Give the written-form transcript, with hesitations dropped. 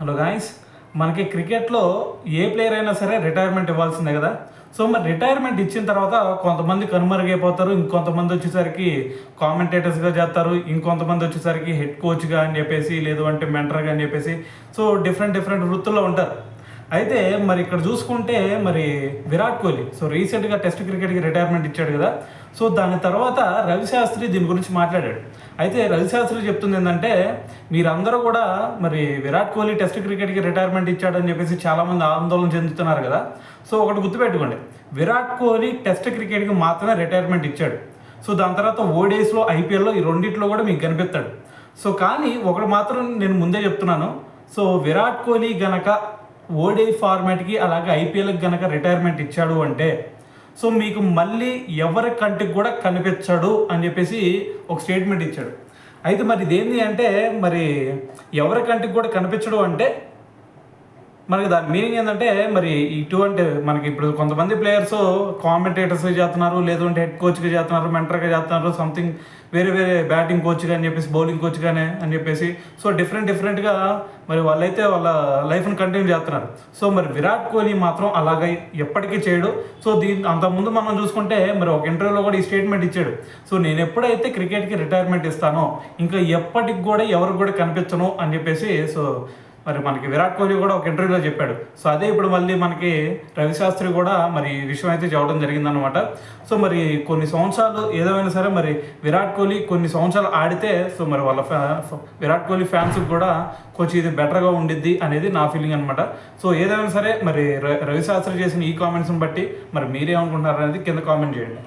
Hello guys, మనకి క్రికెట్లో ఏ player అయినా సరే రిటైర్మెంట్ ఇవ్వాల్సిందే కదా. సో మరి రిటైర్మెంట్ ఇచ్చిన తర్వాత కొంతమంది కనుమరుగైపోతారు, ఇంకొంతమంది వచ్చేసరికి కామెంటేటర్స్గా చేస్తారు, ఇంకొంతమంది వచ్చేసరికి హెడ్ కోచ్గా అని చెప్పేసి, లేదు అంటే మెంటర్గా అని చెప్పేసి, సో డిఫరెంట్ వృత్తుల్లో ఉంటారు. అయితే మరి ఇక్కడ చూసుకుంటే మరి విరాట్ కోహ్లీ సో రీసెంట్గా టెస్ట్ క్రికెట్కి రిటైర్మెంట్ ఇచ్చాడు కదా. సో దాని తర్వాత రవిశాస్త్రి దీని గురించి మాట్లాడాడు. అయితే రవిశాస్త్రి చెప్తుంది ఏంటంటే, మీరందరూ కూడా మరి విరాట్ కోహ్లీ టెస్ట్ క్రికెట్కి రిటైర్మెంట్ ఇచ్చాడని చెప్పేసి చాలామంది ఆందోళన చెందుతున్నారు కదా. సో ఒకటి గుర్తుపెట్టుకోండి, విరాట్ కోహ్లీ టెస్ట్ క్రికెట్కి మాత్రమే రిటైర్మెంట్ ఇచ్చాడు. సో దాని తర్వాత ఓడిఐస్లో, ఐపీఎల్లో ఈ రెండిట్లో కూడా మీకు కనిపిస్తాడు. సో కానీ ఒకటి మాత్రం నేను ముందే చెప్తున్నాను, సో విరాట్ కోహ్లీ గనక ఓడిఐ ఫార్మాట్కి అలాగే ఐపీఎల్కి గనక రిటైర్మెంట్ ఇచ్చాడు అంటే సో మీకు మళ్ళీ ఎవరి కంటికి కూడా కనిపించడు అని చెప్పేసి ఒక స్టేట్మెంట్ ఇచ్చాడు. అయితే మరి ఇదేంటి అంటే, మరి ఎవరి కంటికి కూడా కనిపించడు అంటే మనకి దాని మీనింగ్ ఏంటంటే, మరి ఇటువంటి మనకి ఇప్పుడు కొంతమంది ప్లేయర్స్ కామెంటేటర్స్గా చేస్తున్నారు, లేదు అంటే హెడ్ కోచ్గా చేస్తున్నారు, మెంటర్గా చేస్తున్నారు, సంథింగ్ వేరే బ్యాటింగ్ కోచ్గా అని చెప్పేసి, బౌలింగ్ కోచ్గానే అని చెప్పేసి, సో డిఫరెంట్గా మరి వాళ్ళైతే వాళ్ళ లైఫ్ని కంటిన్యూ చేస్తున్నారు. సో మరి విరాట్ కోహ్లీ మాత్రం అలాగే ఎప్పటికీ చేయడు. సో అంతకుముందు మనం చూసుకుంటే మరి ఒక ఇంటర్వ్యూలో కూడా ఈ స్టేట్మెంట్ ఇచ్చాడు. సో నేను ఎప్పుడైతే క్రికెట్కి రిటైర్మెంట్ ఇస్తానో ఇంకా ఎప్పటికి కూడా ఎవరికి కూడా కనిపించను అని చెప్పేసి సో మరి మనకి విరాట్ కోహ్లీ కూడా ఒక ఇంటర్వ్యూలో చెప్పాడు. సో అదే ఇప్పుడు మళ్ళీ మనకి రవిశాస్త్రి కూడా మరి ఈ విషయం అయితే చెప్పడం జరిగిందనమాట. సో మరి కొన్ని సంవత్సరాలు ఏదేమైనా సరే మరి విరాట్ కోహ్లీ కొన్ని సంవత్సరాలు ఆడితే సో మరి వాళ్ళ విరాట్ కోహ్లీ ఫ్యాన్స్కి కూడా కొంచెం ఇది బెటర్గా ఉండిద్ది అనేది నా ఫీలింగ్ అనమాట. సో ఏదైనా సరే మరి రవిశాస్త్రి చేసిన ఈ కామెంట్స్ని బట్టి మరి మీరేమనుకుంటున్నారు అనేది కింద కామెంట్ చేయండి.